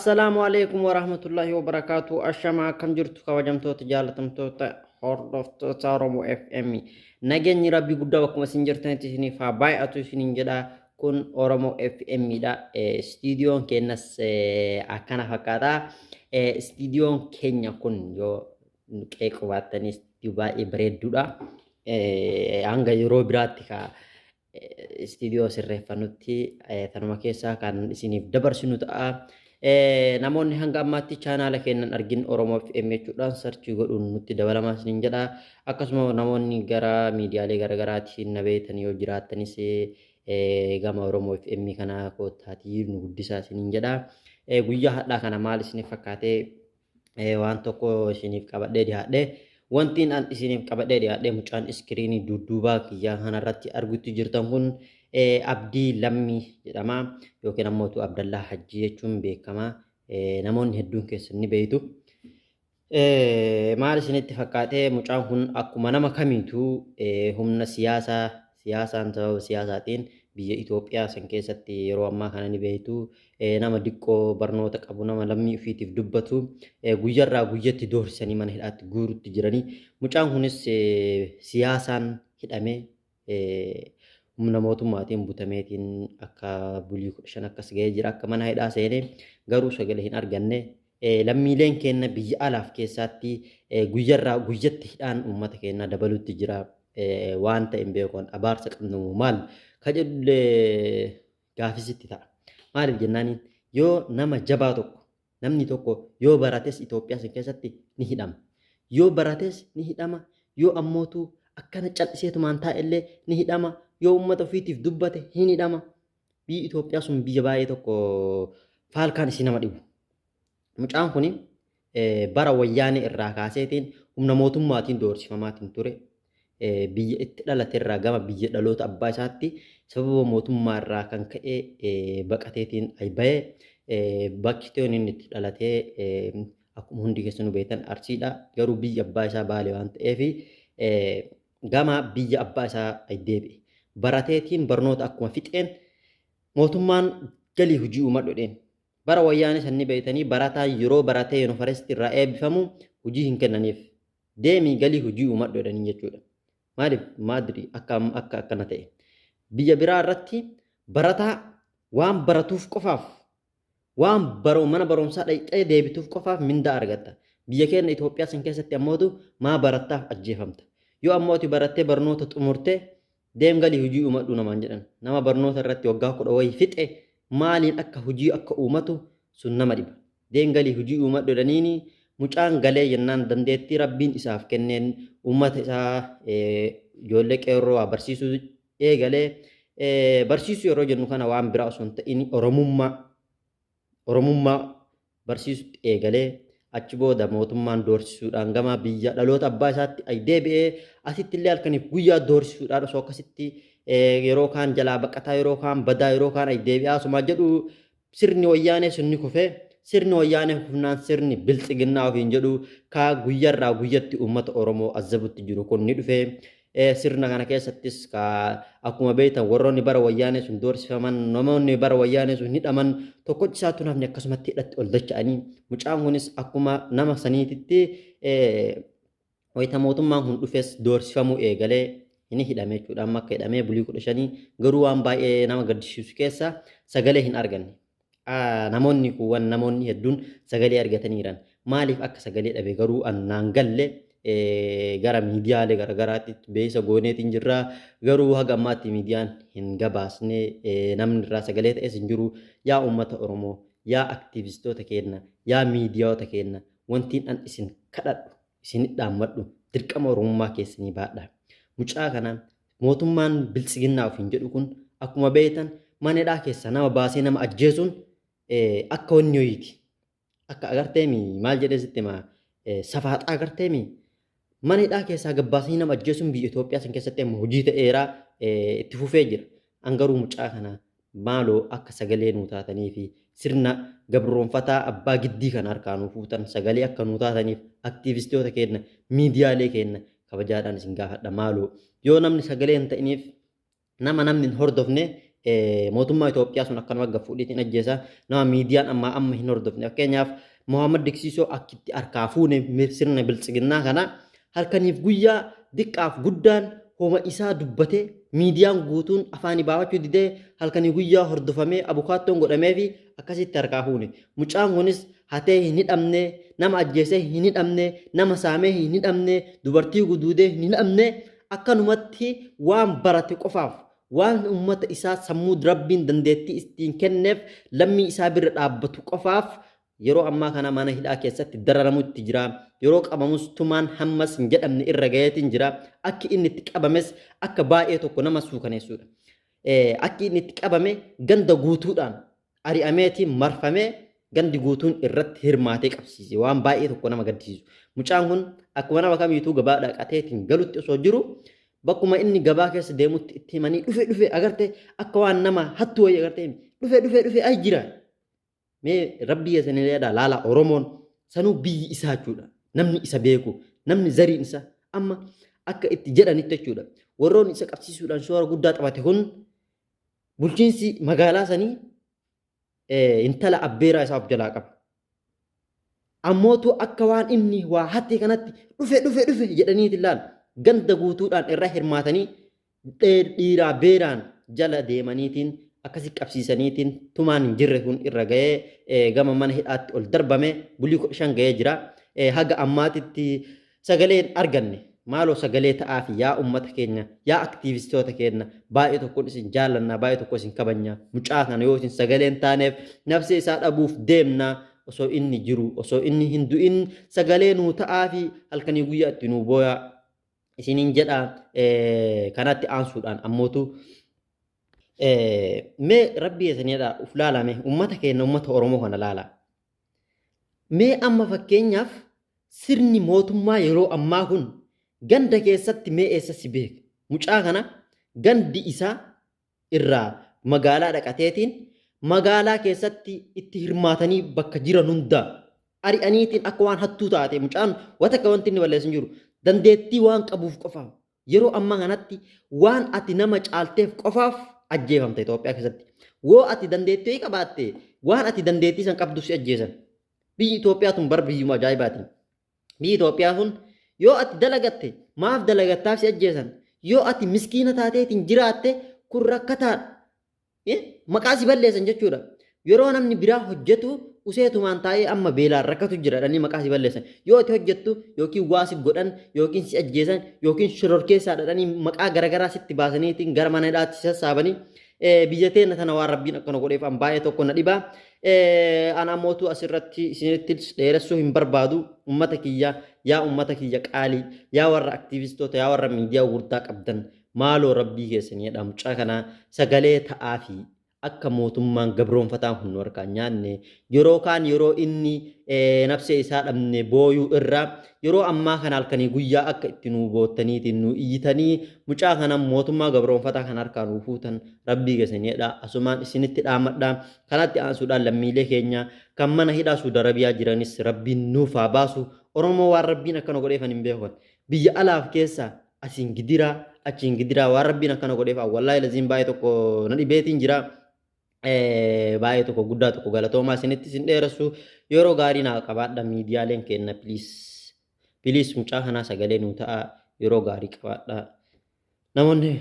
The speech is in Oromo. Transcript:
Assalamualaikum warahmatullahi wabarakatuh. Ashama akkam jirtu kabajamtoota jaalatamtoota hordoftoota Oromoo FM. Nageenyi Rabbii guddaa bakkuma isin jirtanitti isiniif haa baay'atu isiniin jedha. Kun Oromoo FM dha. Istiidiyoon keenyas akkana fakkaata. Istiidiyoon keenya kun yoo qeeqa baattanis baay'ee bareedduudha. Hanga yeroo biraatti istiidiyoo sirreeffannutti tanuma keessaa kan isiniif dabarsinu ta'a. Namoonni hanga ammaatti chaanaala keenyan argin Oromoo FM jechuudhaan sarchii godhuun nutti dabalamaa isiniin jedha. Akkasuma namoonni gara miidiyaalee garaagaraatiin na beektan yoo jiraattanis gama Oromoo FM kana koottaatii nu guddisaa isiniin jedha. Guyyaa hadhaa kana maal isiniif fakkaatee waan tokko isiniif qabadhee dhiyaadhe. Wantiin an isiniif qabadhee dhiyaadhe mucaan iskiriinii dudduubaa kiyyaa kanarratti argutti jirtan kun Abdii Lammii jedhama yookiin ammoo Abdallaa Hajjii jechuun beekama. Namoonni hedduun keessan ni beektu. Maal isinitti fakkaatee mucaan kun akkuma nama kamiituu humna siyaasaan sababa siyaasaatiin biyya Itoophiyaa san keessatti yeroo ammaa kana ni beektu. Nama diqqoo barnoota qabu nama lammii ofiitiif dubbatu guyyarraa guyyatti doorsisanii mana hidhaatti guurutti jiranii. Mucaan kunis siyaasaan hidhamee humna mootummaatiin butameetiin akka bulii 15 akkas ga'ee jira. Akka mana hidhaa seenee garuu sagalee hin arganne. Lammiileen keenya biyya alaaf keessatti guyyarraa guyyatti hidhaan uummata keenya dabalutti jira. Waan ta'e hin beekoon abaarsa qabnu maal ka jedhullee gaafisitti ta'a. Maaliif jennaaniin yoo nama jabaa tokko namni tokko yoo barates Itoophiyaa san keessatti ni hidhama. Yoo barates ni hidhama. Yoo ammootu akkana cal'iseetumaan taa'ellee ni hidhama. Yoo uummata ofiitiif dubbate hin hidhama. Biyyi Itoophiyaa sun biyya baay'ee tokko faalkaan isii nama dhibu. Mucaan kun bara wayyaanee irraa kaaseetiin humna mootummaatiin doorsifamaatiin ture. Biyya itti dhalate irraa gama biyya dhaloota abbaa isaatti sababa mootummaa irraa kan ka'e baqateetiin bahee bakki inni itti dhalatee akkuma hundi keessanuu beektan Arsiidha. Garuu biyya abbaa isaa Baalee waan ta'eef gama biyya abbaa isaa deebi'e. Barateetiin barnoota akkuma fixeen mootummaan galii hojii uumadhodheen. Bara wayyaanee sanni beeytanii barataa yeroo baratee yuunivarsiitii irraa eebbifamu hojii hin kennaniif. Deemii galii hojii uumadhodhanii jechuudha. Maaliif maadri akkana ta'e. Biyya biraa irratti barataa waan baratuuf qofaaf waan mana barumsaa dhaqxee deebituuf qofaaf mindaa argatta. Biyya keenya Itoophiyaa san keessatti ammootu maa barattaaf ajjeefamta. Yoo ammooti barattee barnoota xumurtee deem galii hojii uumadhu namaan jedhan. Nama barnoota irratti waggaa 10 wayii fixe maaliin akka hojii akka uumatu sun nama dhiba. Deem galii hojii uumadhu jedhaniini mucaan galee jennaan dandeettii rabbiin isaaf kenneen uummata isaa ijoollee qeerroo barsiisuu eegalee barsiisuu yeroo jennu kana waan biraa osoo hin ta'in Oromummaa barsiisutti eegalee achi booda mootummaan doorsisuudhaan gama biyya dhaloota abbaa isaatti ay deebi'ee asitti illee halkaniif guyyaa doorsisuudhaan osoo akkasitti yeroo kaan jalaa baqataa yeroo kaan badaa yeroo kaan ay deebi'aa osuma jedhu sirni wayyaanee sunni kufee sirni wayyaanee humnaan sirni biltsiginnaa ofiin jedhu kaa guyyarraa guyyatti uummata Oromoo azzabutti jiru kun ni dhufee sirna kana keessattis akkuma beektan warroonni bara wayyaanee sun doorsifaman namoonni bara wayyaanee sun hidhaman tokkochi isaatu nafni akkasumatti hidhatti ol dacha'anii mucaan kunis akkuma nama saniititti wayita mootummaan kun dhufes doorsifamuu eegalee inni hidhame jechuudhaan akka hidhamee bulii 15 garuu waan baay'ee nama gaddisiisu keessa sagalee hin arganne. Namoonni hedduun sagalee argataniiran. Maaliif akka sagalee dhabe garuu annaan galle gara miidiyaalee garagaraatti beeysa gooneetiin jirra. Garuu haga ammaatti miidiyaan hin gabaasne namni irraa sagalee ta'es hin jiru. Yaa uummata Oromoo, yaa aktiivistoota keenya, yaa miidiyaawota keenya wantiin an isin kadhadhu, isin dhaammadhu dirqama Oromummaa keessanii baadha. Mucaa kanaan mootummaan biltsiginnaa ofiin jedhu kun akkuma beektan mana hidhaa keessa nama baasee nama ajjeesuun akka wanni ho'iiti. Akka agarteemi maal jedhee sitti safaaxaa agarteemi mana hidhaa keessaa gabbaasanii nama ajjeesuun biyya Itoophiyaa san keessatti amma hojii ta'eeraa itti fufee jira. Angaruu mucaa kana maaloo akka sagalee nuu taatanii fi sirna gabroonfataa abbaa giddii kan harkaa nuu fuutan sagalee akka nuu taataniif aktiivistoota keenya miidiyaalee keenya kabajaadhaan isin gaafadha maaloo yoo namni sagalee hin ta'iniif nama namni hin hordofne mootummaa Itoophiyaa sun akkanuma gaffuudhiitiin ajjeesa nama miidiyaan amma hin hordofne fakkeenyaaf Mohaammed Diksisoo akkitti harkaa fuune sirna biltsiginnaa kana halkaniif guyyaa diqqaaf guddaan homa isaa dubbatee miidiyaan guutuun afaanii baafachuu didee halkanii guyyaa hordofamee abukaattoon godhamee fi akkasitti harkaa fuune mucaan kunis hatee hin hidhamne nama ajjeesee hin hidhamne nama saamee hin hidhamne dubartii guduudee hin hidhamne akkanumatti waan barate qofaaf waan ummata isaa sammuu rabbiin dandeettii ittiin kenneef lammii isaa bira dhaabbatu qofaaf yeroo ammaa kana mana hidhaa keessatti dararamutti jira yeroo qabamus tumaan hammas hin jedhamne irra gaheetiin jira akki inni itti qabames akka baay'ee tokko nama suukaneessuudha akki inni itti qabame ganda guutuudhaan ari'ameetiin marfamee gandi guutuun irratti hirmaatee qabsiise waan baay'ee tokko nama gaddisiisu mucaan kun akkuma nama kamiituu gabaa dhaqateetiin galutti osoo jiru bakkuma inni gabaa keessa deemutti itti himanii dhufe agarte akka waan nama hattu wayii agarte dhufe ay jira mee rabbi yeesaniidha laala oromoon sanuu biyyi isaa jechuudha namni isa beeku namni zariin isa amma akka itti jedhanitti jechuudha warroon isa qabsiisuudhaan shoora guddaa taphate kun bulchiinsi magaalaa sanii intala abbeeraa isaa of jalaa qaba ammootu akka waan inni waa hatti kanatti dhufe jedhaniiti laal ganda guutuudhaan irra hirmaatanii dhiiraa beeraan jala deemaniitiin akkasi qabsiisaniitiin tumaan hin jirre kun irra ga'ee gama mana hidhaatti ol darbame bulii 15 ga'ee jira haga ammaatitti sagaleen arganne maaloo sagalee ta'aa fi yaa ummata keenya yaa aktiivistoota keenya baay'ee tokko isin jaallanna baay'ee tokko isin kabajna mucaa kana yoo isin sagaleen taaneef nafsi isaa dhabuuf deemna osoo inni jiru osoo inni hin du'in sagalee nuu ta'aa fi halkanii guyyaa itti nuu booyaa isinin jedha kanatti aansuudhaan ammootu mee rabbi yeesaniidha uf laalame ummata keenya ummata oromoo kana laala mee amma fakkeenyaaf sirni mootummaa yeroo ammaa kun ganda keessatti mee eessa si beeka mucaa kana gandi isaa irraa magaalaa dhaqateetiin magaalaa keessatti itti hirmaatanii bakka jiran hunda ari'aniitiin akka waan hattuu taate mucaan watakka wanti inni balleessan jiru dandeettii waan qabuuf qofaaf yeroo ammaa kanatti waan ati nama caalteef qofaaf ajjeefamte Itoophiyaa keessatti woo ati dandeettii qabaatte waan ati dandeettii san qabdu si ajjeesan biyyi Itoophiyaa tun bar biyyuma ajaa'ibaati biyyi Itoophiyaa tun yoo ati dalagatte maaf dalagattaaf si ajjeesan yoo ati miskiina taateetiin jiraatte kun rakkataadha maqaa si balleessan jechuudha yeroo namni biraa hojjetu useetumaan taa'ee amma beelaan rakkatu jira dhanii maqaa si balleessan yoo ati hojjettu yookiin waa si godhan yookiin si ajjeesan yookiin shororkeessaa dhadhanii maqaa garagaraa sitti baasaniitiin gara mana hidhaatti sassaabanii biyya teenya tana waan rabbiin akkana godheef an baay'ee tokko na dhibaa an ammootu asirratti isinitti dheeressuu hin barbaadu ummata kiyya yaa ummata kiyya qaalii yaa warra aktiivistoota yaa warra miidiyaa gurguddaa qabdan maaloo rabbii keessaniidha mucaa kana sagalee ta'aa fi akka mootummaan gabroonfataan kun warqaan nyaanne yeroo kaan yeroo inni nafsee isaa dhabne booyuu irraa yeroo ammaa kana halkanii guyyaa akka itti nuu boottaniitiin nuu iyyitanii mucaa kana mootummaa gabroonfataa kan harkaan nuu fuutan rabbii keessaniidha asumaan isinitti dhaamadha kanatti aansuudhaan lammiilee keenya kan mana hidhaa Suudi Arabiyaa jiranis rabbiin nuuf haa baasu oromoo waan rabbiin akkana godheefan hin beekan biyya alaaf keessa asiin gidiraa achiin gidiraa waan rabbiin akkana godheef wallaahi laziin baay'ee tokko na dhibeetiin jira baay'ee tokko guddaa tokko galatoomaa isinitti isin dheeressu yeroo gaarii naa qabaadha miidiyaaleen kenna piliis mucaa kanaa sagalee nuu ta'a yeroo gaarii qabaadha namoonni